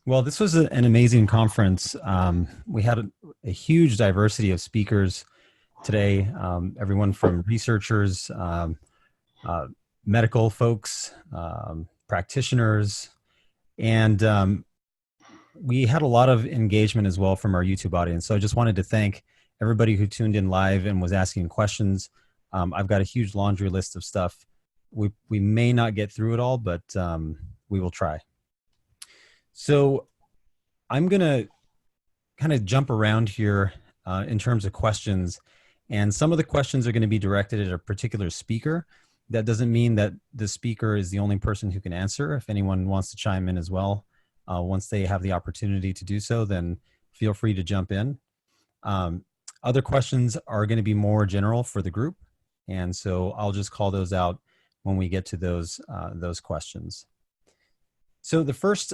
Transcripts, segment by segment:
Well, this was an amazing conference. We had a huge diversity of speakers today, everyone from researchers, uh, medical folks, practitioners, and we had a lot of engagement as well from our YouTube audience. So I just wanted to thank everybody who tuned in live and was asking questions. I've got a huge laundry list of stuff. We may not get through it all, but we will try. So I'm going to kind of jump around here in terms of questions. And some of the questions are going to be directed at a particular speaker. That doesn't mean that the speaker is the only person who can answer. If anyone wants to chime in as well, once they have the opportunity to do so, then feel free to jump in. Other questions are going to be more general for the group. And so I'll just call those out when we get to those questions. So the first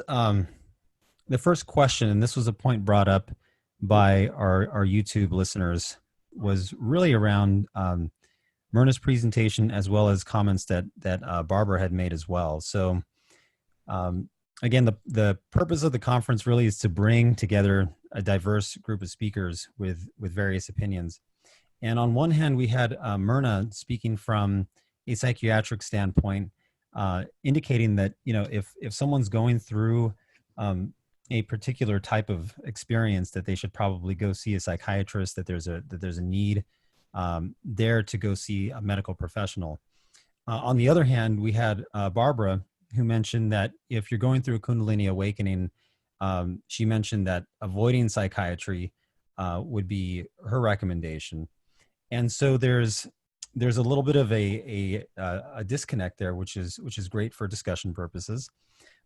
question, and this was a point brought up by our YouTube listeners, was really around Myrna's presentation as well as comments that Barbara had made as well. So again, the purpose of the conference really is to bring together a diverse group of speakers with various opinions. And on one hand, we had Myrna speaking from a psychiatric standpoint, indicating that, you know, if someone's going through a particular type of experience, that they should probably go see a psychiatrist, that there's a need there to go see a medical professional. On the other hand, we had Barbara, who mentioned that if you're going through a Kundalini awakening, she mentioned that avoiding psychiatry would be her recommendation. And so there's a little bit of a disconnect there, which is great for discussion purposes.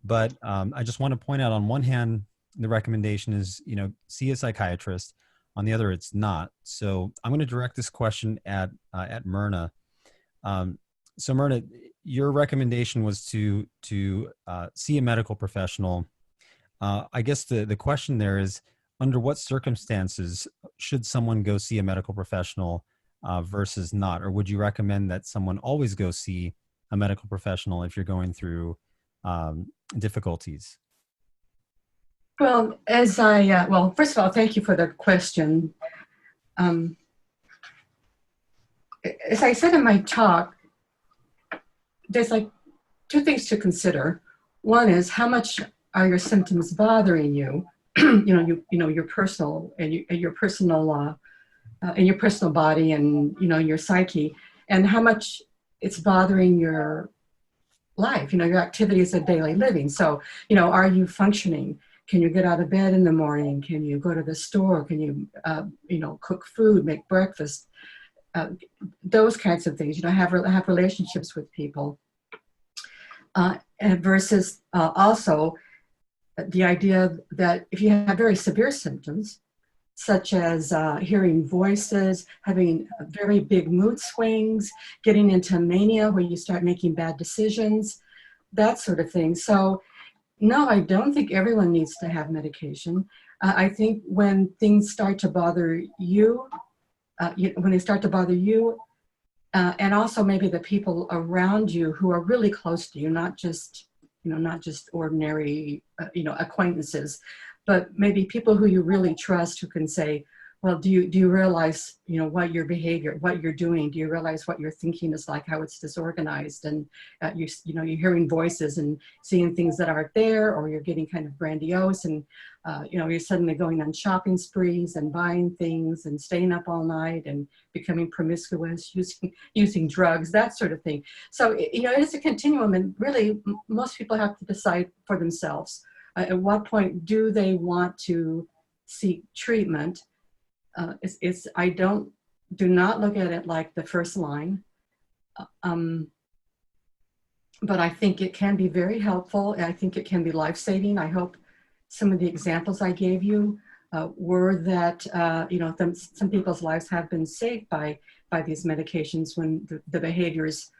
But I just want to point out, on one hand, the recommendation is, you know, see a psychiatrist. On the other, it's not. So I'm going to direct this question at Myrna. So Myrna, your recommendation was to see a medical professional. I guess the question there is, under what circumstances should someone go see a medical professional versus not? Or would you recommend that someone always go see a medical professional if you're going through difficulties? Well, well, first of all, thank you for the question. As I said in my talk, there's like two things to consider. One is, how much are your symptoms bothering you? Your personal your personal in your personal body, and your psyche, and how much it's bothering your life, your activities of daily living. So, are you functioning? Can you get out of bed in the morning? Can you go to the store? Can you, cook food, make breakfast? Those kinds of things, have relationships with people. And versus also the idea that if you have very severe symptoms, such as hearing voices, having very big mood swings, getting into mania where you start making bad decisions, that sort of thing. So no, I don't think everyone needs to have medication. I think when things start to bother you, and also maybe the people around you who are really close to you, not just ordinary, acquaintances, but maybe people who you really trust, who can say, well, do you realize, what your behavior, what you're doing? Do you realize what your thinking is like, how it's disorganized? And you're hearing voices and seeing things that aren't there, or you're getting kind of grandiose, and you're suddenly going on shopping sprees and buying things and staying up all night and becoming promiscuous, using drugs, that sort of thing. So it's a continuum, and really most people have to decide for themselves at what point do they want to seek treatment. I do not look at it like the first line, but I think it can be very helpful. I think it can be life-saving. I hope some of the examples I gave you were that some people's lives have been saved by these medications when the behaviors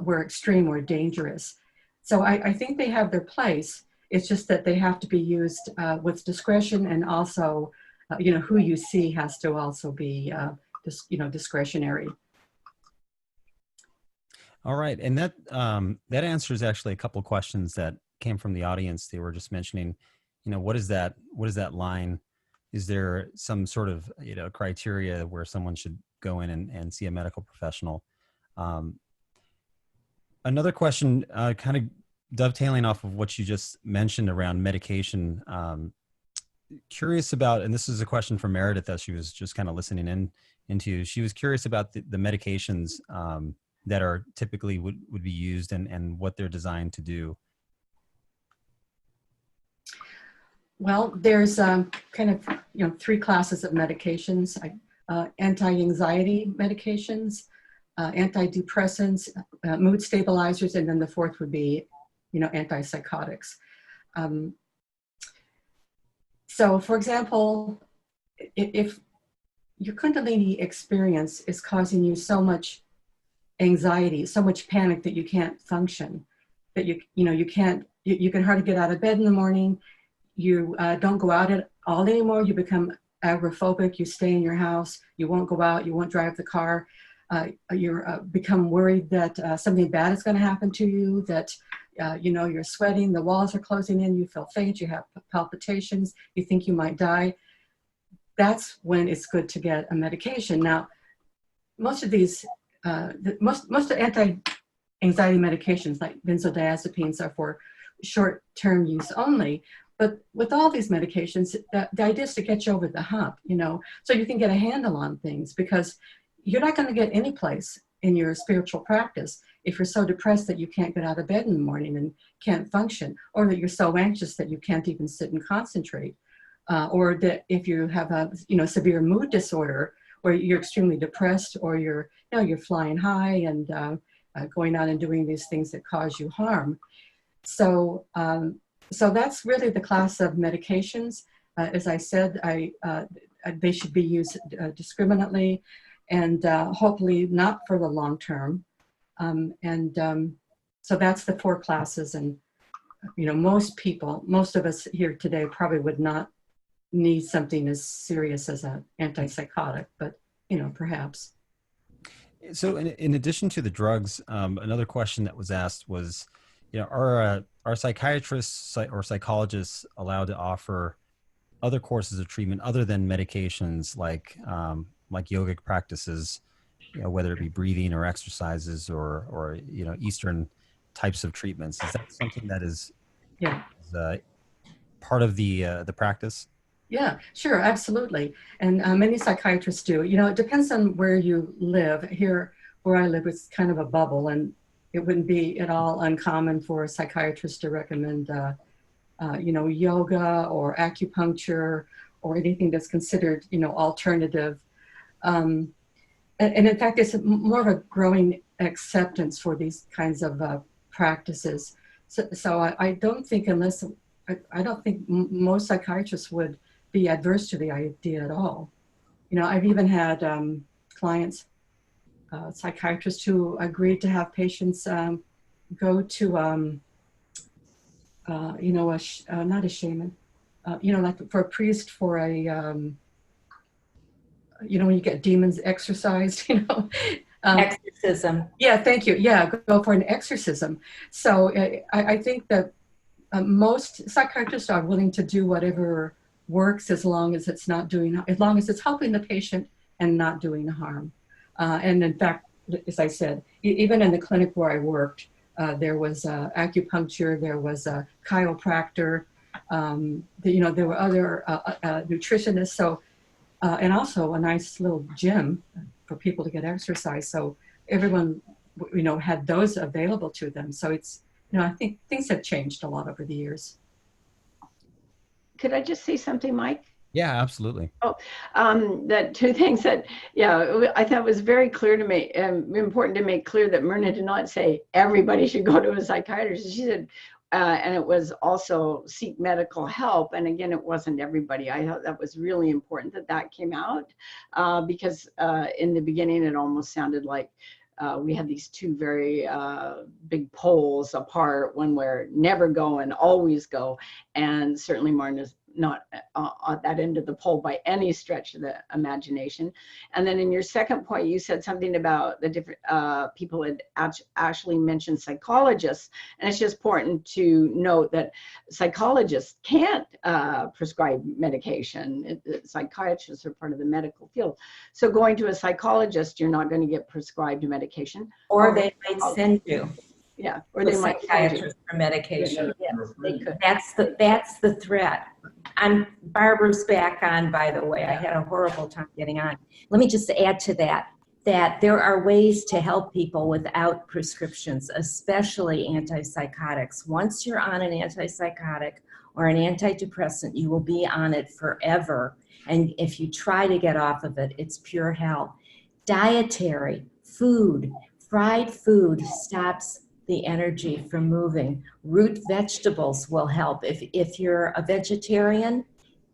were extreme or dangerous. So I think they have their place. It's just that they have to be used with discretion, and also who you see has to also be, discretionary. All right, and that answers actually a couple questions that came from the audience. They were just mentioning, what is that line? Is there some sort of, criteria where someone should go in and see a medical professional? Um, Another question, kind of dovetailing off of what you just mentioned around medication. Curious about, and this is a question from Meredith that she was just kind of listening into. She was curious about the medications that are typically would be used and what they're designed to do. Well, there's kind of, three classes of medications: anti-anxiety medications, antidepressants, mood stabilizers, and then the fourth would be, antipsychotics. So, for example, if your Kundalini experience is causing you so much anxiety, so much panic that you can't function, that you can hardly get out of bed in the morning. You don't go out at all anymore. You become agoraphobic. You stay in your house. You won't go out. You won't drive the car. You become worried that something bad is going to happen to you, that you're sweating, the walls are closing in, you feel faint, you have palpitations, you think you might die. That's when it's good to get a medication. Now, most of these, most of the anti-anxiety medications like benzodiazepines are for short-term use only. But with all these medications, the idea is to get you over the hump, so you can get a handle on things, because you're not going to get any place in your spiritual practice if you're so depressed that you can't get out of bed in the morning and can't function, or that you're so anxious that you can't even sit and concentrate, or that if you have a severe mood disorder where you're extremely depressed, or you're flying high and going out and doing these things that cause you harm. So that's really the class of medications. As I said, they should be used discriminately, and hopefully not for the long term. So that's the four classes. And, most of us here today probably would not need something as serious as an antipsychotic, but, perhaps. So in addition to the drugs, another question that was asked was, are psychiatrists or psychologists allowed to offer other courses of treatment other than medications, like yogic practices, whether it be breathing or exercises or Eastern types of treatments? Is that something that is part of the practice? Yeah, sure, absolutely. And many psychiatrists do. It depends on where you live. Here, where I live, it's kind of a bubble, and it wouldn't be at all uncommon for a psychiatrist to recommend, yoga or acupuncture or anything that's considered, alternative. And in fact, it's more of a growing acceptance for these kinds of practices. So I don't think most psychiatrists would be adverse to the idea at all. I've even had clients, psychiatrists who agreed to have patients go to, not a shaman, like for a priest, for a, when you get demons exorcised, exorcism. Yeah, thank you. Yeah, go for an exorcism. So I think that most psychiatrists are willing to do whatever works, as long as it's helping the patient and not doing harm. And in fact, as I said, even in the clinic where I worked, there was acupuncture, there was a chiropractor, there were other nutritionists. So, and also a nice little gym for people to get exercise. So everyone, had those available to them. So it's, I think things have changed a lot over the years. Could I just say something, Mike? Yeah, absolutely. That two things that, I thought was very clear to me, important to make clear, that Myrna did not say everybody should go to a psychiatrist. She said, and it was also seek medical help. And again, it wasn't everybody. I thought that was really important that came out, because in the beginning, it almost sounded like we had these two very big poles apart, one where never go and always go. And certainly not at that end of the pole by any stretch of the imagination. And then in your second point, you said something about the different people had actually mentioned psychologists. And it's just important to note that psychologists can't prescribe medication. Psychiatrists are part of the medical field. So going to a psychologist, you're not going to get prescribed medication. Or they might send you. Yeah, or to they a might psychiatrist for medication. Yes, they could. That's the threat. Barbara's back on, by the way. I had a horrible time getting on. Let me just add to that there are ways to help people without prescriptions, especially antipsychotics. Once you're on an antipsychotic or an antidepressant, you will be on it forever. And if you try to get off of it, it's pure hell. Dietary, food, fried food stops the energy from moving. Root vegetables will help. If you're a vegetarian,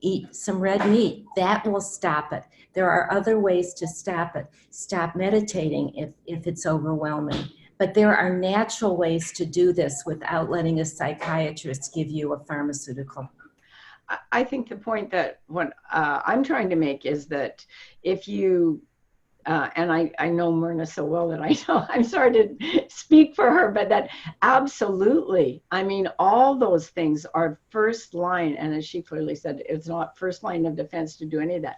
eat some red meat. That will stop it. There are other ways to stop it. Stop meditating if it's overwhelming. But there are natural ways to do this without letting a psychiatrist give you a pharmaceutical. I think the point that what I'm trying to make is that if you and I know Myrna so well that I know, I'm sorry to speak for her, but that absolutely, I mean, all those things are first line. And as she clearly said, it's not first line of defense to do any of that.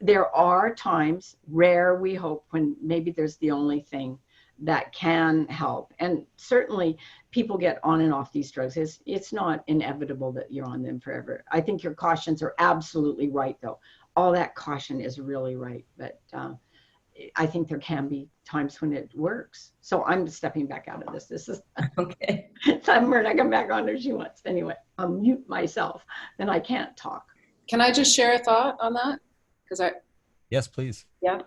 There are times, rare we hope, when maybe there's the only thing that can help. And certainly people get on and off these drugs. It's not inevitable that you're on them forever. I think your cautions are absolutely right, though. All that caution is really right. But I think there can be times when it works. So I'm stepping back out of this. This is okay. I'm Myrna, come back on if she wants. Anyway, I'll mute myself. Then I can't talk. Can I just share a thought on that? Yes, please. Yeah.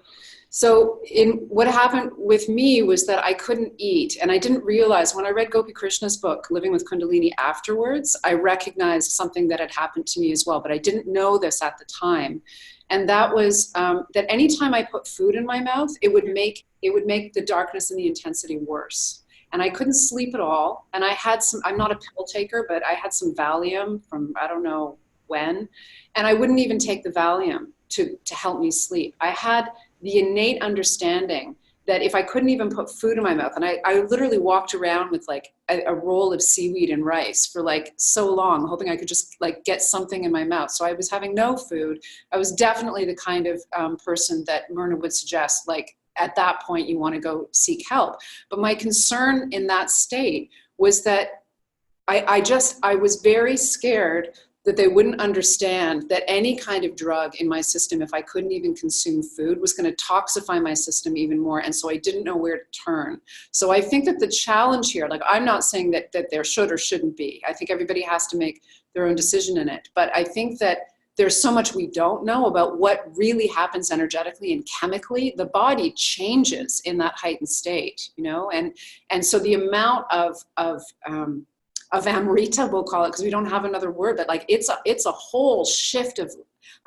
So what happened with me was that I couldn't eat, and I didn't realize when I read Gopi Krishna's book, Living with Kundalini, afterwards, I recognized something that had happened to me as well, but I didn't know this at the time. And that was that anytime I put food in my mouth, it would make the darkness and the intensity worse. And I couldn't sleep at all. And I had I'm not a pill taker, but I had some Valium from I don't know when, and I wouldn't even take the Valium to help me sleep. I had the innate understanding that if I couldn't even put food in my mouth, and I literally walked around with like a roll of seaweed and rice for like so long, hoping I could just like get something in my mouth. So I was having no food. I was definitely the kind of person that Myrna would suggest, like at that point you want to go seek help. But my concern in that state was that I was very scared that they wouldn't understand that any kind of drug in my system, if I couldn't even consume food, was going to toxify my system even more. And so I didn't know where to turn. So I think that the challenge here, like I'm not saying that there should or shouldn't be. I think everybody has to make their own decision in it. But I think that there's so much we don't know about what really happens energetically and chemically. The body changes in that heightened state, you know? And so the amount of amrita, we'll call it, because we don't have another word, but like it's a whole shift of,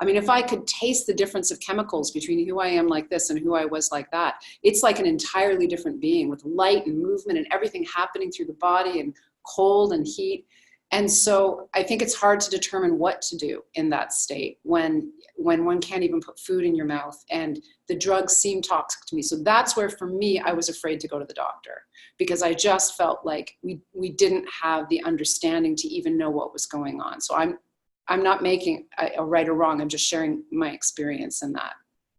I mean, if I could taste the difference of chemicals between who I am like this and who I was like that, it's like an entirely different being with light and movement and everything happening through the body and cold and heat. And so I think it's hard to determine what to do in that state when one can't even put food in your mouth and the drugs seem toxic to me. So that's where, for me, I was afraid to go to the doctor because I just felt like we didn't have the understanding to even know what was going on. So I'm not making a right or wrong. I'm just sharing my experience in that,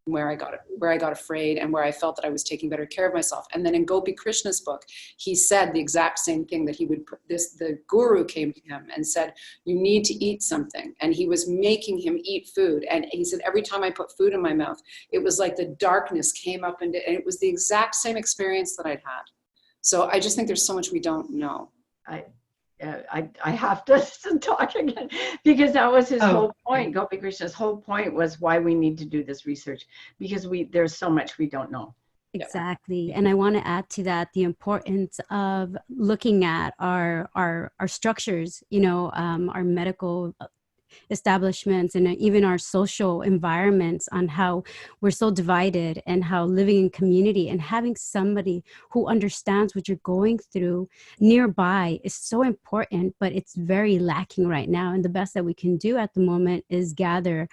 where I got afraid and where I felt that I was taking better care of myself. And then in Gopi Krishna's book, he said the exact same thing, that he would put this, the guru came to him and said, you need to eat something. And he was making him eat food. And he said, every time I put food in my mouth, it was like the darkness came up and it was the exact same experience that I'd had. So I just think there's so much we don't know. I have to talk again because that was his whole point. Gopi Krishna's whole point was why we need to do this research, because there's so much we don't know. Exactly. And I want to add to that the importance of looking at our structures, you know, our medical establishments and even our social environments on how we're so divided, and how living in community and having somebody who understands what you're going through nearby is so important, but it's very lacking right now. And the best that we can do at the moment is gather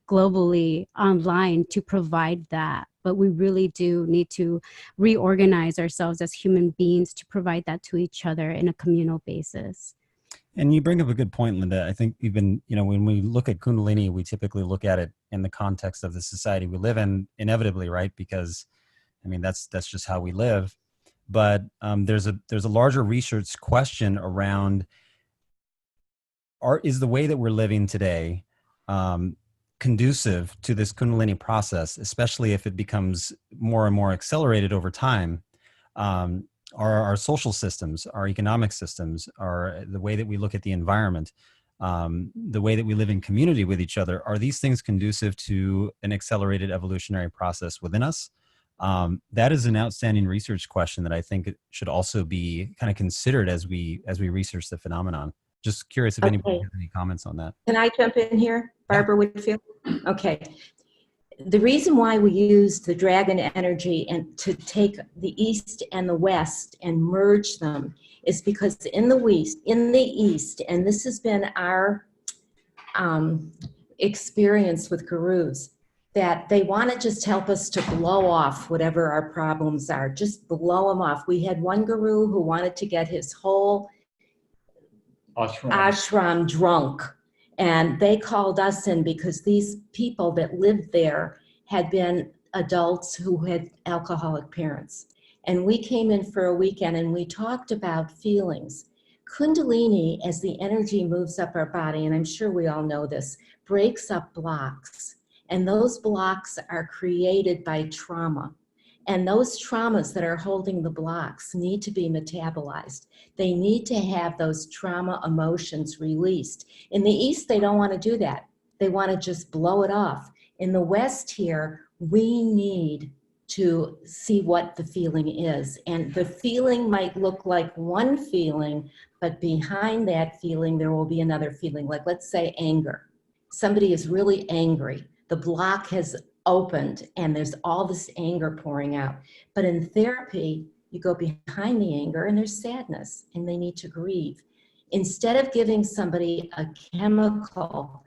globally online to provide that. But we really do need to reorganize ourselves as human beings to provide that to each other in a communal basis. And you bring up a good point, Linda. I think even, when we look at Kundalini, we typically look at it in the context of the society we live in, inevitably, right? Because, that's just how we live. But there's a larger research question around, is the way that we're living today conducive to this Kundalini process, especially if it becomes more and more accelerated over time? Our social systems, our economic systems, the way that we look at the environment, the way that we live in community with each other, are these things conducive to an accelerated evolutionary process within us? That is an outstanding research question that I think should also be kind of considered as we research the phenomenon. Just curious if anybody has any comments on that. Can I jump in here, Barbara Whitfield? Okay. The reason why we used the dragon energy and to take the East and the West and merge them is because in the East, and this has been our experience with gurus, that they want to just help us to blow off whatever our problems are, just blow them off. We had one guru who wanted to get his whole ashram drunk. And they called us in because these people that lived there had been adults who had alcoholic parents. And we came in for a weekend and we talked about feelings. Kundalini, as the energy moves up our body, and I'm sure we all know this, breaks up blocks. And those blocks are created by trauma. And those traumas that are holding the blocks need to be metabolized. They need to have those trauma emotions released. In the East, they don't want to do that. They want to just blow it off. In the West here, we need to see what the feeling is. And the feeling might look like one feeling, but behind that feeling, there will be another feeling. Like, let's say anger. Somebody is really angry. The block has opened and there's all this anger pouring out. But in therapy, you go behind the anger and there's sadness and they need to grieve. Instead of giving somebody a chemical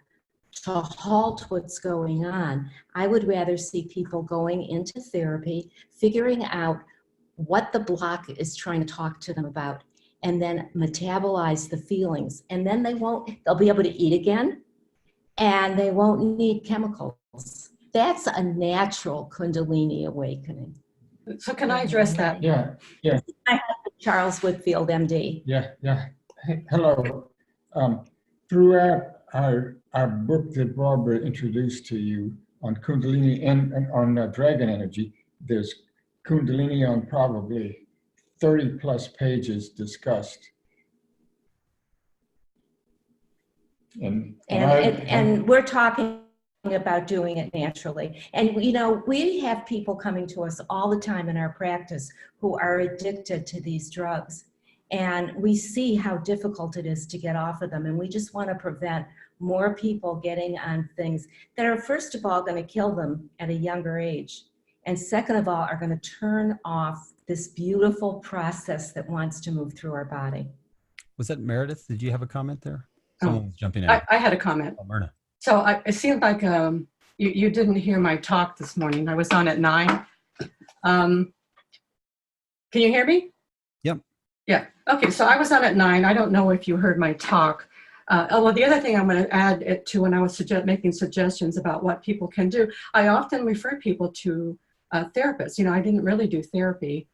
to halt what's going on, I would rather see people going into therapy, figuring out what the block is trying to talk to them about, and then metabolize the feelings. And then they'll be able to eat again, and they won't need chemicals. That's a natural Kundalini awakening. So can I address that? Yeah. Charles Whitfield, MD. Yeah. Hello. Throughout our book that Barbara introduced to you on Kundalini and on dragon energy, there's Kundalini on probably 30 plus pages discussed. And we're talking about doing it naturally. And we have people coming to us all the time in our practice who are addicted to these drugs. And we see how difficult it is to get off of them. And we just want to prevent more people getting on things that are, first of all, going to kill them at a younger age. And second of all, are going to turn off this beautiful process that wants to move through our body. Was that Meredith? Did you have a comment there? Someone was jumping in. I had a comment. Oh, Myrna. So it seemed like you didn't hear my talk this morning. I was on at 9. Can you hear me? Yep. Yeah. Okay. So I was on at 9. I don't know if you heard my talk. Well, the other thing I'm going to add it to when I was making suggestions about what people can do, I often refer people to therapists. I didn't really do therapy,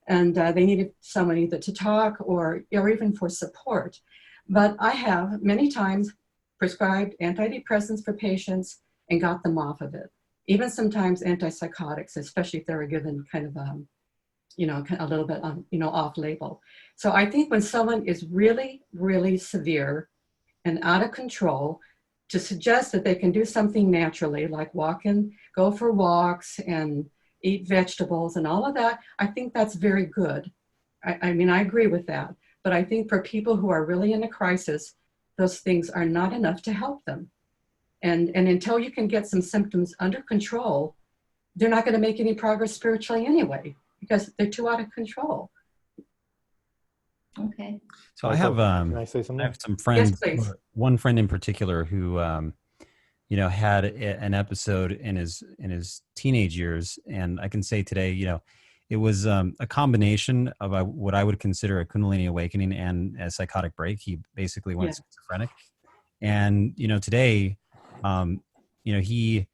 and they needed someone either to talk or even for support. But I have many times prescribed antidepressants for patients and got them off of it. Even sometimes antipsychotics, especially if they were given kind of a little bit off label. So I think when someone is really, really severe and out of control, to suggest that they can do something naturally, like go for walks and eat vegetables and all of that, I think that's very good. I agree with that. But I think for people who are really in a crisis, those things are not enough to help them. And until you can get some symptoms under control, they're not going to make any progress spiritually anyway, because they're too out of control. Okay. So I have Can I say I something? have some friends. Yes, please. One friend in particular who had an episode in his teenage years, and I can say today, it was a combination of what I would consider a Kundalini awakening and a psychotic break. He basically went schizophrenic, and today, he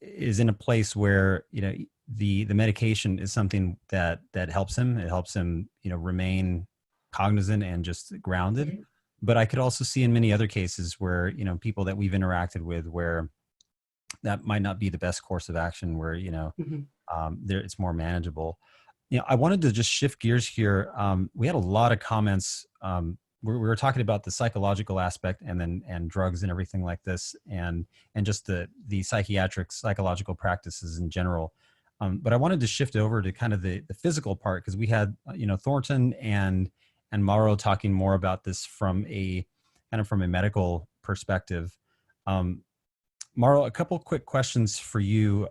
is in a place where the medication is something that helps him. It helps him remain cognizant and just grounded. But I could also see in many other cases where people that we've interacted with where that might not be the best course of action, where it's more manageable. I wanted to just shift gears here. We had a lot of comments. We were talking about the psychological aspect and drugs and everything like this, and just the psychiatric psychological practices in general. But I wanted to shift over to kind of the physical part, because we had Thornton and Mauro talking more about this from a medical perspective. Mauro, a couple quick questions for you.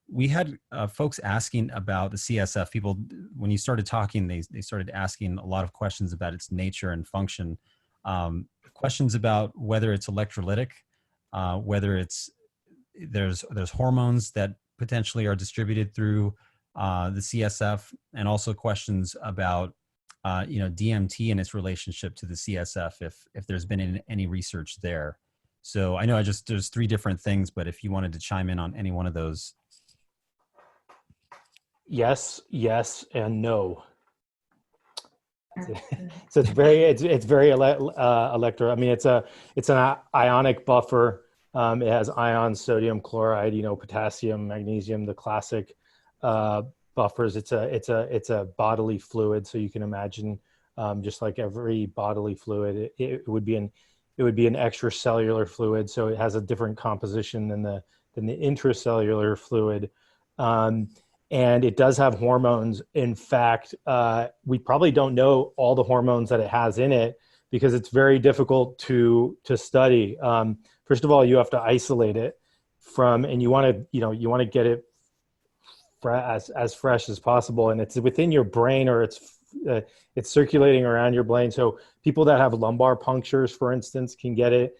We had folks asking about the CSF. People, when you started talking, they started asking a lot of questions about its nature and function. Questions about whether it's electrolytic, whether there's hormones that potentially are distributed through the CSF, and also questions about DMT and its relationship to the CSF, if there's been any research there. So I know there's three different things, but if you wanted to chime in on any one of those. Yes, and no. So it's very electro. I mean, it's an ionic buffer. It has ions, sodium, chloride, potassium, magnesium, the classic buffers. It's a bodily fluid. So you can imagine, just like every bodily fluid, it would be an extracellular fluid. So it has a different composition than the intracellular fluid. And it does have hormones. In fact, we probably don't know all the hormones that it has in it, because it's very difficult to study. First of all, you have to isolate it and you want to get it as fresh as possible. And it's within your brain, or it's circulating around your brain. So people that have lumbar punctures, for instance, can get it.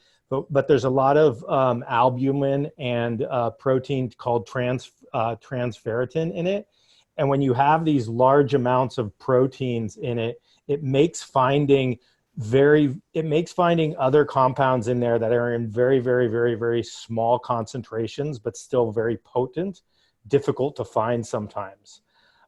But there's a lot of albumin and protein called transferrin in it. And when you have these large amounts of proteins in it, it makes finding other compounds in there that are in very, very, very, very small concentrations, but still very potent, difficult to find sometimes.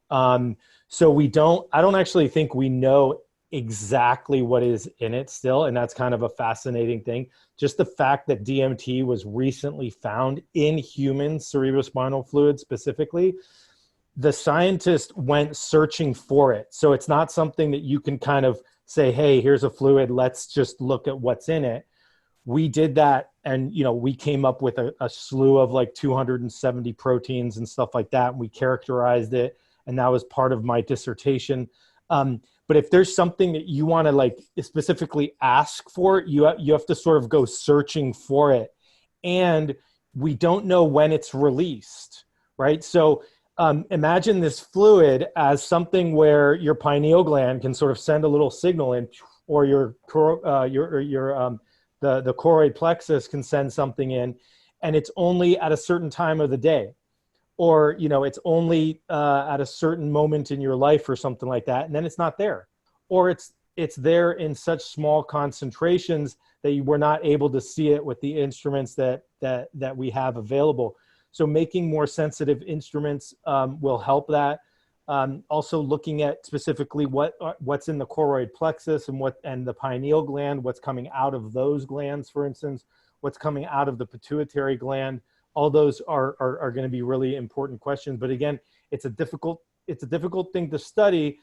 So I don't actually think we know exactly what is in it still. And that's kind of a fascinating thing. Just the fact that DMT was recently found in human cerebrospinal fluid specifically, the scientist went searching for it. So it's not something that you can kind of say, hey, here's a fluid, let's just look at what's in it. We did that, and we came up with a slew of like 270 proteins and stuff like that. And we characterized it, and that was part of my dissertation. But if there's something that you want to like specifically ask for, you have to sort of go searching for it. And we don't know when it's released, right? So imagine this fluid as something where your pineal gland can sort of send a little signal in, or the choroid plexus can send something in, and it's only at a certain time of the day. Or, it's only at a certain moment in your life or something like that, and then it's not there. Or it's there in such small concentrations that you were not able to see it with the instruments that we have available. So making more sensitive instruments will help that. Also looking at specifically what's in the choroid plexus and the pineal gland, what's coming out of those glands, for instance, what's coming out of the pituitary gland. All those are going to be really important questions. But again, it's a difficult thing to study,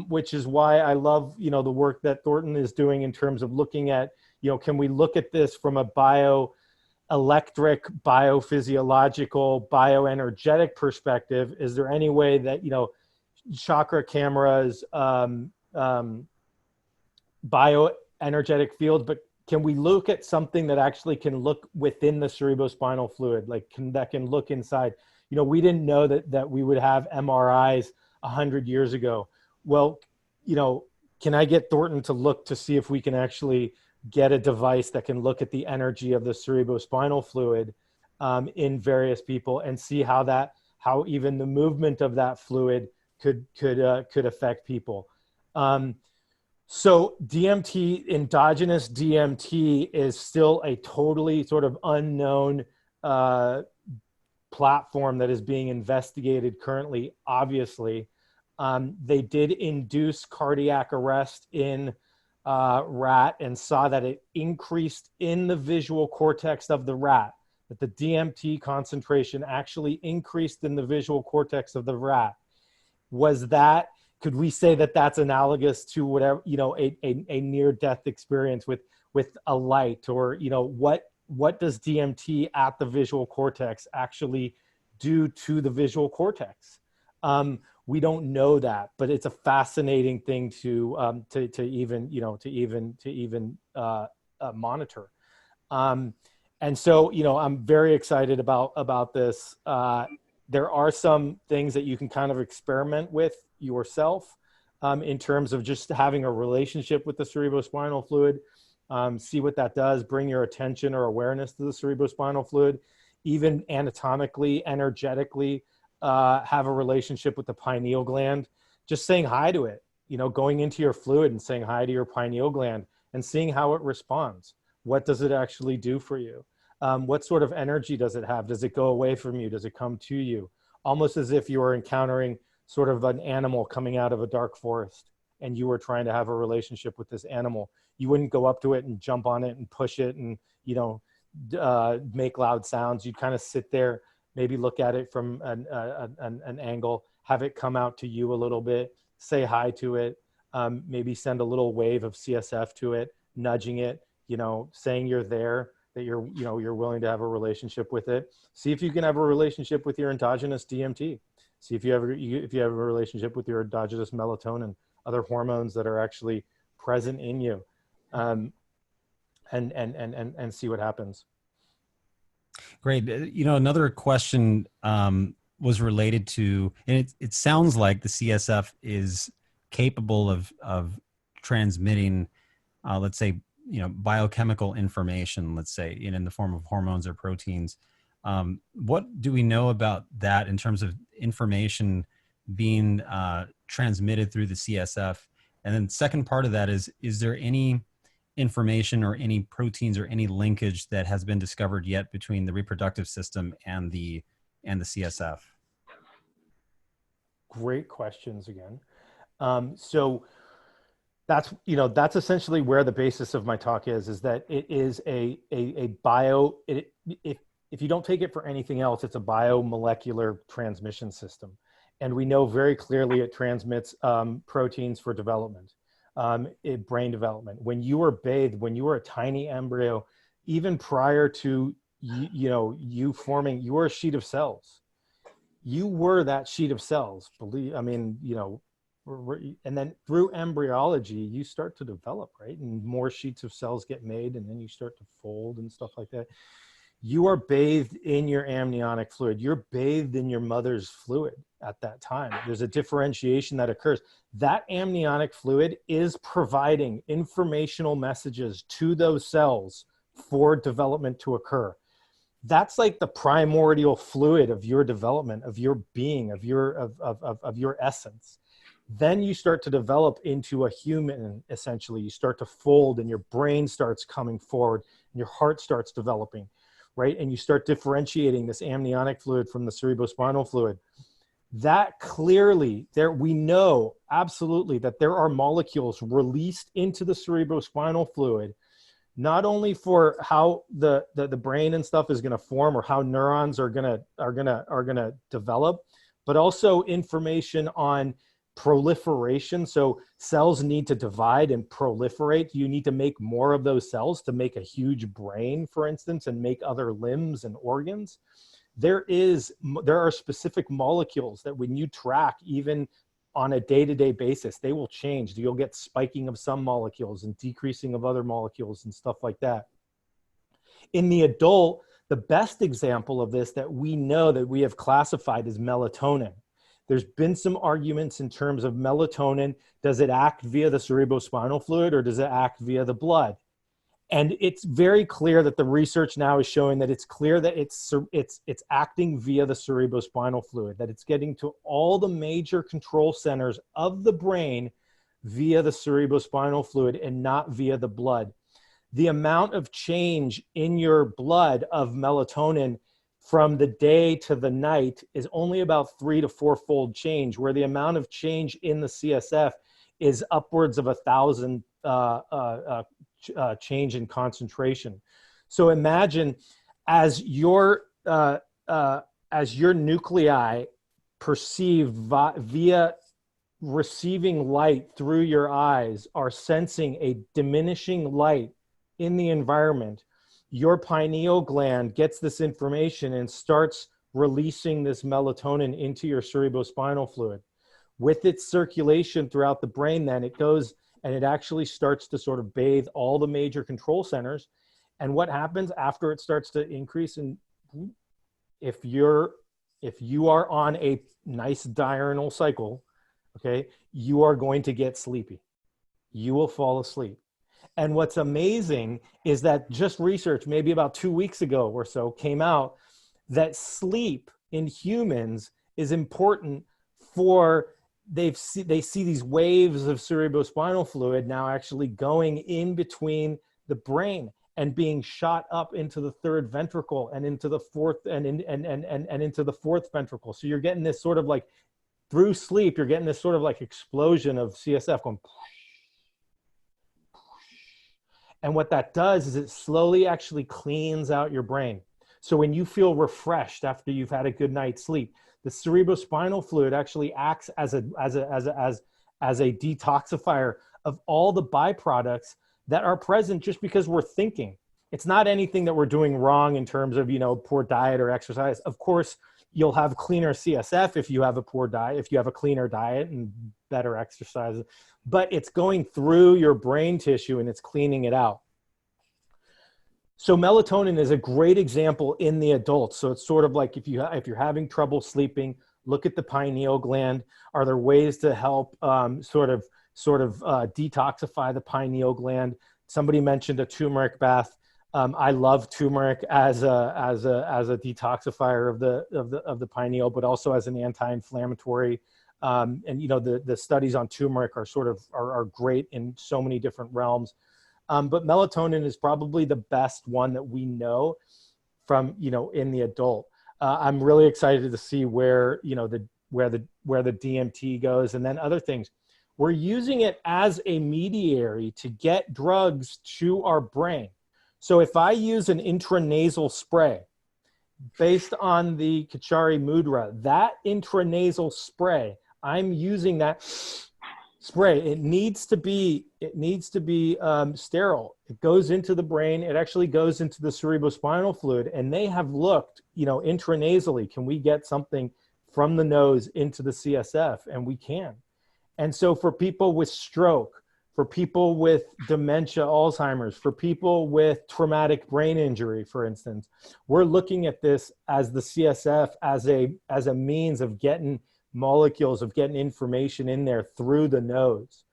which is why I love, the work that Thornton is doing in terms of looking at, can we look at this from a bioelectric, biophysiological, bioenergetic perspective? Is there any way that, chakra cameras, energetic field, but can we look at something that actually can look within the cerebrospinal fluid, like that can look inside? You know, we didn't know that we would have MRIs 100 years ago. Well, you know, can I get Thornton to look to see if we can actually get a device that can look at the energy of the cerebrospinal fluid in various people and see how even the movement of that fluid could affect people. So DMT, endogenous DMT, is still a totally sort of unknown platform that is being investigated currently, obviously. They did induce cardiac arrest in rat and saw that it increased in the visual cortex of the rat, that the DMT concentration actually increased in the visual cortex of the rat. Could we say that that's analogous to whatever, you know, a near-death experience with a light, or, you know, what does DMT at the visual cortex actually do to the visual cortex? We don't know that, but it's a fascinating thing to even monitor. And so, you know, I'm very excited about this. There are some things that you can kind of experiment with yourself in terms of just having a relationship with the cerebrospinal fluid. See what that does. Bring your attention or awareness to the cerebrospinal fluid, even anatomically, energetically. Have a relationship with the pineal gland, just saying hi to it, you know, going into your fluid and saying hi to your pineal gland and seeing how it responds. What does it actually do for you? What sort of energy does it have? Does it go away from you? Does it come to you? Almost as if you were encountering sort of an animal coming out of a dark forest and you were trying to have a relationship with this animal. You wouldn't go up to it and jump on it and push it and, you know, make loud sounds. You'd kind of sit there, maybe look at it from an angle, have it come out to you a little bit, say hi to it, maybe send a little wave of CSF to it, nudging it, you know, saying you're there, that you're, you know, you're willing to have a relationship with it. See if you can have a relationship with your endogenous DMT. See if you have a relationship with your endogenous melatonin, other hormones that are actually present in you, and see what happens. Great. You know, another question was related to, and it sounds like the CSF is capable of transmitting, let's say, you know, biochemical information, let's say, in the form of hormones or proteins. What do we know about that in terms of information being transmitted through the CSF? And then the second part of that is there any information or any proteins or any linkage that has been discovered yet between the reproductive system and the CSF? Great questions again. So that's essentially where the basis of my talk is that it is a if you don't take it for anything else, it's a biomolecular transmission system. And we know very clearly it transmits proteins for development, brain development. When you were bathed, when you were a tiny embryo, even prior to you forming, you were a sheet of cells. You were that sheet of cells. And then through embryology, you start to develop, right? And more sheets of cells get made, and then you start to fold and stuff like that. You are bathed in your amniotic fluid. You're bathed in your mother's fluid at that time. There's a differentiation that occurs. That amniotic fluid is providing informational messages to those cells for development to occur. That's like the primordial fluid of your development, of your being, of your essence. Then you start to develop into a human, essentially. You start to fold and your brain starts coming forward and your heart starts developing, right? And you start differentiating this amniotic fluid from the cerebrospinal fluid. That clearly, we know absolutely that there are molecules released into the cerebrospinal fluid, not only for how the brain and stuff is going to form or how neurons are going to develop, but also information on proliferation. So cells need to divide and proliferate. You need to make more of those cells to make a huge brain, for instance, and make other limbs and organs. There are specific molecules that when you track even on a day-to-day basis. They will change. You'll get spiking of some molecules and decreasing of other molecules and stuff like that. In the adult, the best example of this that we know that we have classified is melatonin. There's been some arguments in terms of melatonin. Does it act via the cerebrospinal fluid or does it act via the blood? And it's very clear that the research now is showing that it's clear that it's acting via the cerebrospinal fluid, that it's getting to all the major control centers of the brain via the cerebrospinal fluid and not via the blood. The amount of change in your blood of melatonin from the day to the night is only about 3 to 4-fold change, where the amount of change in the CSF is upwards of 1,000 change in concentration. So imagine as your nuclei perceived via receiving light through your eyes are sensing a diminishing light in the environment, your pineal gland gets this information and starts releasing this melatonin into your cerebrospinal fluid. With its circulation throughout the brain, then it goes and it actually starts to sort of bathe all the major control centers. And what happens after it starts to increase? And if you are on a nice diurnal cycle, okay, you are going to get sleepy. You will fall asleep. And what's amazing is that just research, maybe about 2 weeks ago or so, came out that sleep in humans is important for, they see these waves of cerebrospinal fluid now actually going in between the brain and being shot up into the third ventricle and into the fourth and into the fourth ventricle. So you're getting this sort of like, through sleep, you're getting this sort of like explosion of CSF going. And what that does is it slowly actually cleans out your brain. So when you feel refreshed after you've had a good night's sleep, the cerebrospinal fluid actually acts as a detoxifier of all the byproducts that are present just because we're thinking. It's not anything that we're doing wrong in terms of, poor diet or exercise. Of course, you'll have cleaner CSF if you have a poor diet, if you have a cleaner diet and better exercise, but it's going through your brain tissue and it's cleaning it out. So melatonin is a great example in the adults. So it's sort of like if you're having trouble sleeping, look at the pineal gland. Are there ways to help sort of detoxify the pineal gland? Somebody mentioned a turmeric bath. I love turmeric as a detoxifier of the pineal, but also as an anti-inflammatory. And the studies on turmeric are great in so many different realms. But melatonin is probably the best one that we know from in the adult. I'm really excited to see where the DMT goes, and then other things. We're using it as a mediary to get drugs to our brain. So if I use an intranasal spray based on the Kachari Mudra, that intranasal spray, I'm using that spray. It needs to be sterile. It goes into the brain. It actually goes into the cerebrospinal fluid, and they have looked, intranasally, can we get something from the nose into the CSF? And we can. And so for people with stroke, for people with dementia, Alzheimer's, for people with traumatic brain injury, for instance, we're looking at this as the CSF as a means of getting molecules, of getting information in there through the nose,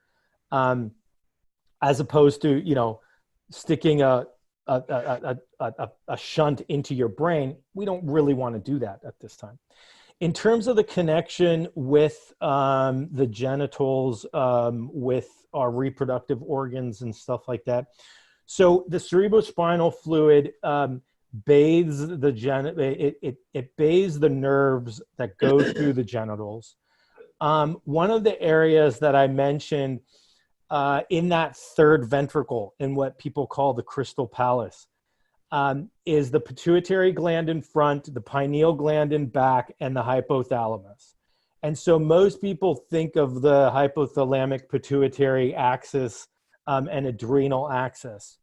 as opposed to sticking a shunt into your brain. We don't really want to do that at this time. In terms of the connection with the genitals, with our reproductive organs and stuff like that. So the cerebrospinal fluid bathes it bathes the nerves that go through the genitals. One of the areas that I mentioned in that third ventricle, in what people call the crystal palace, is the pituitary gland in front, the pineal gland in back, and the hypothalamus. And so most people think of the hypothalamic pituitary axis and adrenal axis.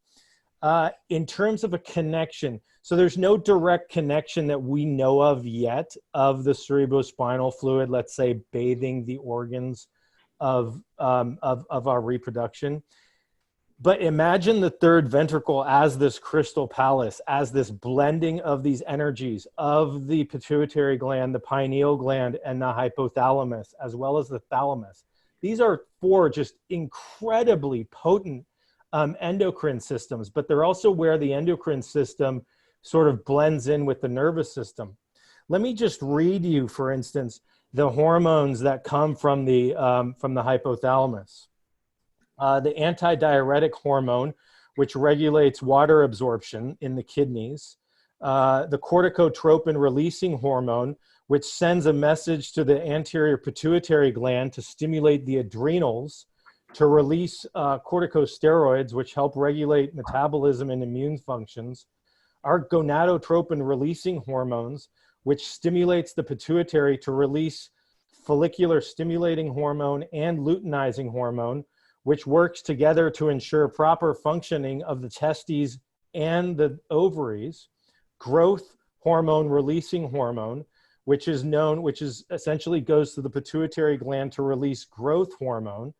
In terms of a connection, so there's no direct connection that we know of yet of the cerebrospinal fluid, let's say, bathing the organs of our reproduction. But imagine the third ventricle as this crystal palace, as this blending of these energies of the pituitary gland, the pineal gland, and the hypothalamus, as well as the thalamus. These are four just incredibly potent endocrine systems, but they're also where the endocrine system sort of blends in with the nervous system. Let me just read you, for instance, the hormones that come from the hypothalamus. The antidiuretic hormone, which regulates water absorption in the kidneys. The corticotropin releasing hormone, which sends a message to the anterior pituitary gland to stimulate the adrenals to release corticosteroids, which help regulate metabolism and immune functions. Our gonadotropin releasing hormones, which stimulates the pituitary to release follicular stimulating hormone and luteinizing hormone, which works together to ensure proper functioning of the testes and the ovaries. Growth hormone releasing hormone, which is essentially goes to the pituitary gland to release growth hormone.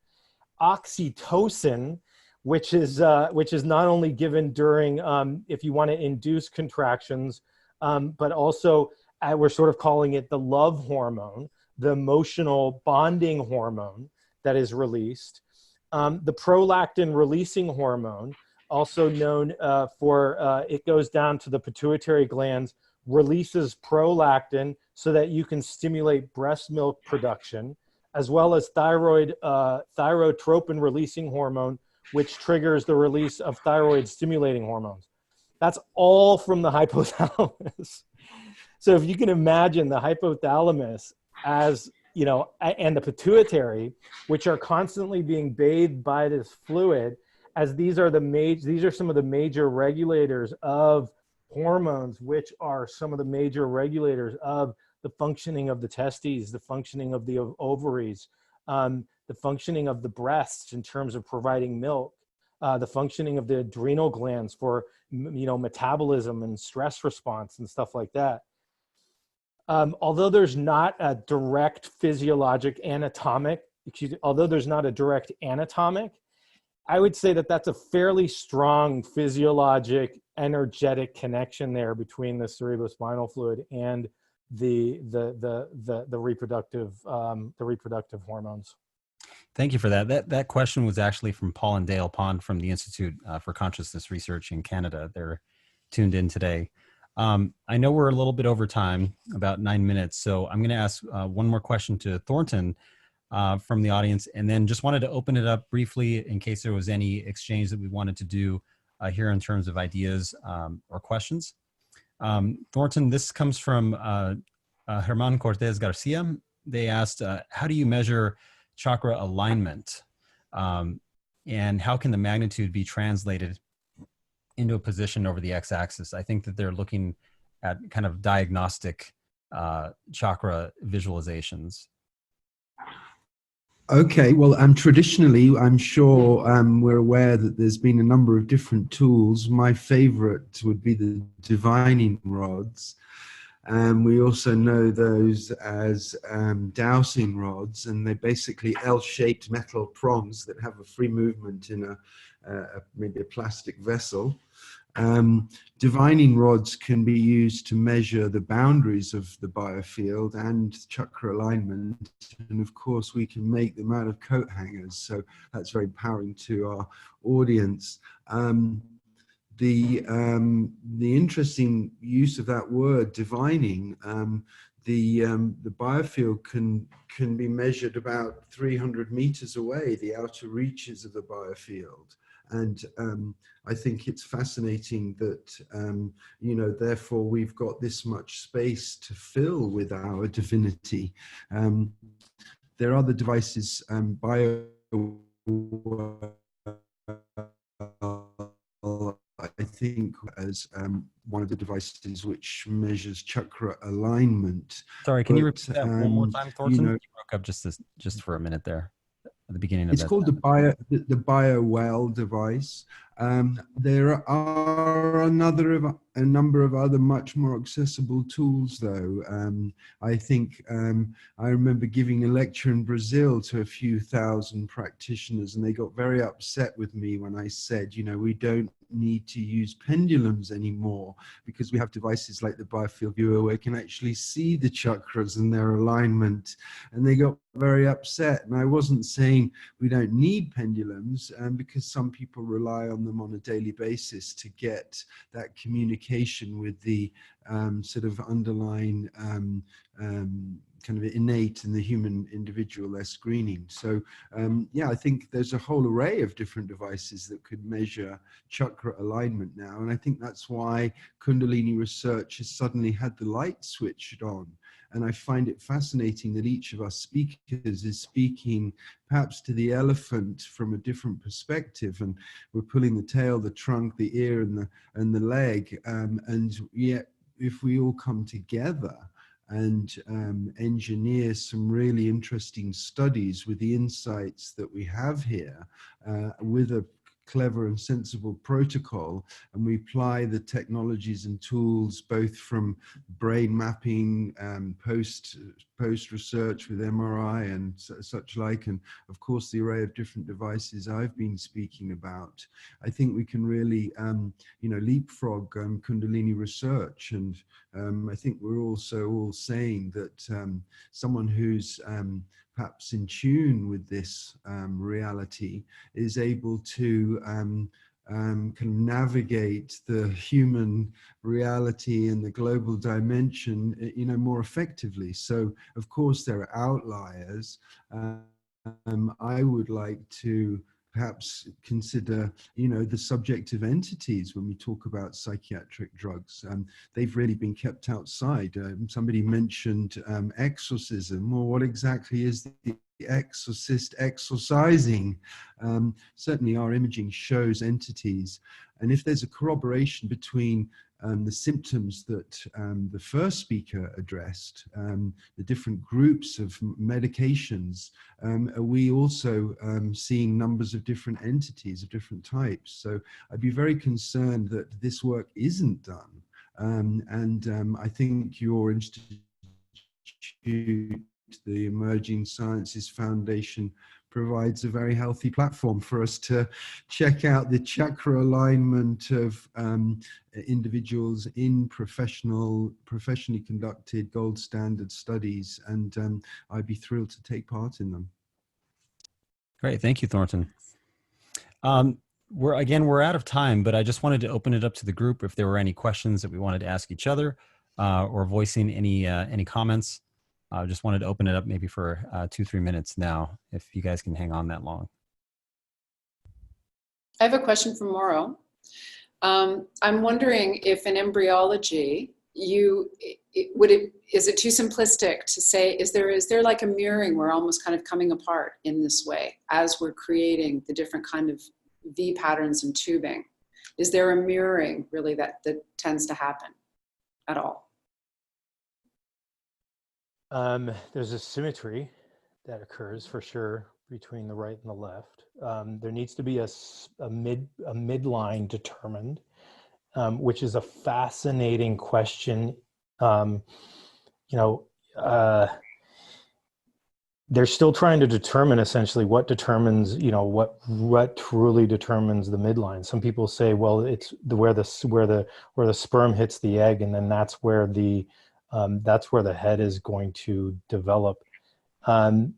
Oxytocin, which is not only given during if you want to induce contractions, but also we're sort of calling it the love hormone, the emotional bonding hormone that is released. The prolactin releasing hormone, also known it goes down to the pituitary glands, releases prolactin so that you can stimulate breast milk production, as well as thyrotropin releasing hormone, which triggers the release of thyroid stimulating hormones. That's all from the hypothalamus. So if you can imagine the hypothalamus as, and the pituitary, which are constantly being bathed by this fluid, as these are some of the major regulators of hormones, which are some of the major regulators of the functioning of the testes, the functioning of the ovaries, the functioning of the breasts in terms of providing milk, the functioning of the adrenal glands for, metabolism and stress response and stuff like that. Although there's not a direct anatomic, I would say that that's a fairly strong physiologic, energetic connection there between the cerebrospinal fluid and the reproductive hormones. Thank you for that. That question was actually from Paul and Dale Pond from the Institute for Consciousness Research in Canada. They're tuned in today. I know we're a little bit over time, about 9 minutes, so I'm going to ask one more question to Thornton from the audience, and then just wanted to open it up briefly in case there was any exchange that we wanted to do here in terms of ideas or questions. Thornton, this comes from Herman Cortez Garcia. They asked, how do you measure chakra alignment? And how can the magnitude be translated into a position over the x-axis? I think that they're looking at kind of diagnostic chakra visualizations. Okay, well, traditionally, I'm sure we're aware that there's been a number of different tools. My favorite would be the divining rods. We also know those as dowsing rods, and they're basically L-shaped metal prongs that have a free movement in maybe a plastic vessel. Divining rods can be used to measure the boundaries of the biofield and chakra alignment, and of course we can make them out of coat hangers, so that's very empowering to our audience. The interesting use of that word, divining, the biofield can be measured about 300 meters away, the outer reaches of the biofield. And I think it's fascinating that, therefore we've got this much space to fill with our divinity. There are other devices, I think, as one of the devices which measures chakra alignment. Sorry, can you repeat that one more time, Thornton? You broke up just for a minute there at the beginning of that. It's called the BioWell device. There are a number of other much more accessible tools, though. I think I remember giving a lecture in Brazil to a few thousand practitioners, and they got very upset with me when I said, you know, we don't need to use pendulums anymore because we have devices like the biofield viewer where we can actually see the chakras and their alignment, and they got very upset. And I wasn't saying we don't need pendulums, because some people rely on them on a daily basis to get that communication with the sort of underlying kind of innate in the human individual they're screening. So yeah, I think there's a whole array of different devices that could measure chakra alignment now. And I think that's why Kundalini research has suddenly had the light switched on. And I find it fascinating that each of us speakers is speaking perhaps to the elephant from a different perspective. And we're pulling the tail, the trunk, the ear, and the leg. And yet, if we all come together and engineer some really interesting studies with the insights that we have here, with a clever and sensible protocol, and we apply the technologies and tools both from brain mapping, post research with MRI and such like, and of course the array of different devices I've been speaking about, I think we can really you know, leapfrog Kundalini research. And I think we're also all saying that someone who's perhaps in tune with this reality is able to kind of navigate the human reality and the global dimension, you know, more effectively. So of course there are outliers. I would like to perhaps consider, you know, the subjective entities when we talk about psychiatric drugs. They've really been kept outside. Somebody mentioned exorcism. Well, what exactly is the exorcist exorcising? Certainly our imaging shows entities. And if there's a corroboration between the symptoms that the first speaker addressed, the different groups of medications, are we also seeing numbers of different entities of different types? So I'd be very concerned that this work isn't done. I think your institute, the Emerging Sciences Foundation, provides a very healthy platform for us to check out the chakra alignment of individuals in professionally conducted gold standard studies, and I'd be thrilled to take part in them. Great, thank you, Thornton. We're out of time, but I just wanted to open it up to the group if there were any questions that we wanted to ask each other, or voicing any comments. I just wanted to open it up maybe for 2-3 minutes now, if you guys can hang on that long. I have a question from Mauro. I'm wondering if in embryology, is it too simplistic to say, is there like a mirroring, we're almost kind of coming apart in this way as we're creating the different kind of V patterns and tubing? Is there a mirroring really that tends to happen at all? There's a symmetry that occurs for sure between the right and the left. There needs to be a midline determined, which is a fascinating question. You know, they're still trying to determine essentially what determines, you know, what truly determines the midline. Some people say, well, it's where the sperm hits the egg, and then that's where the head is going to develop. I'm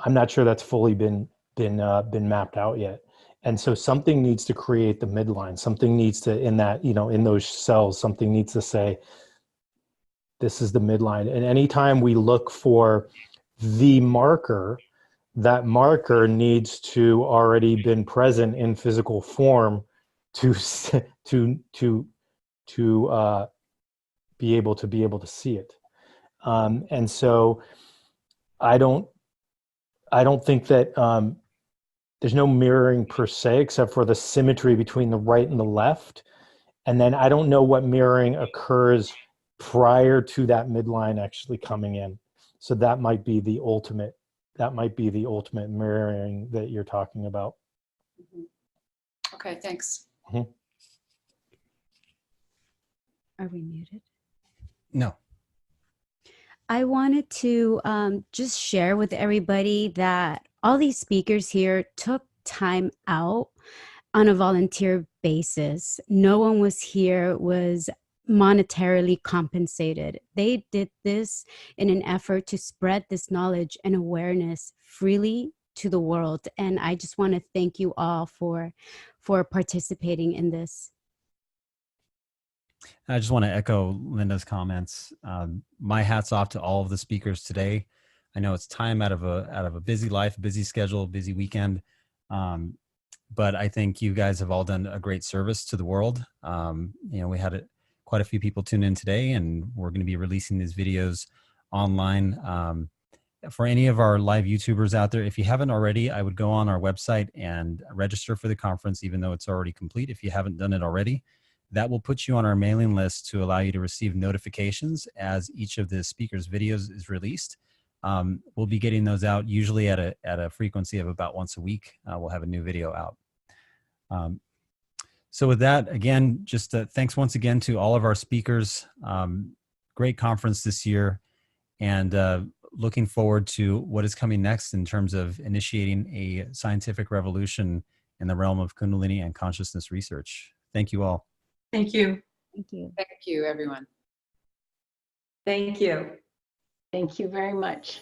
not sure that's fully been mapped out yet. And so something needs to create the midline. Something needs to, in that, you know, in those cells, something needs to say, this is the midline. And anytime we look for the marker, that marker needs to already been present in physical form to be able to see it. And so I don't think that there's no mirroring per se, except for the symmetry between the right and the left. And then I don't know what mirroring occurs prior to that midline actually coming in. So that might be the ultimate mirroring that you're talking about. Okay, thanks. Are we muted? No. I wanted to just share with everybody that all these speakers here took time out on a volunteer basis. No one was monetarily compensated. They did this in an effort to spread this knowledge and awareness freely to the world. And I just want to thank you all for participating in this. I just want to echo Linda's comments. My hat's off to all of the speakers today. I know it's time out of a busy life, busy schedule, busy weekend. But I think you guys have all done a great service to the world. We had quite a few people tune in today, and we're going to be releasing these videos online. For any of our live YouTubers out there, if you haven't already, I would go on our website and register for the conference, even though it's already complete. If you haven't done it already, that will put you on our mailing list to allow you to receive notifications as each of the speakers' videos is released. We'll be getting those out usually at a frequency of about once a week. We'll have a new video out. So with that, again, just thanks once again to all of our speakers. Great conference this year, and looking forward to what is coming next in terms of initiating a scientific revolution in the realm of Kundalini and consciousness research. Thank you all. Thank you. Thank you. Thank you, everyone. Thank you. Thank you very much.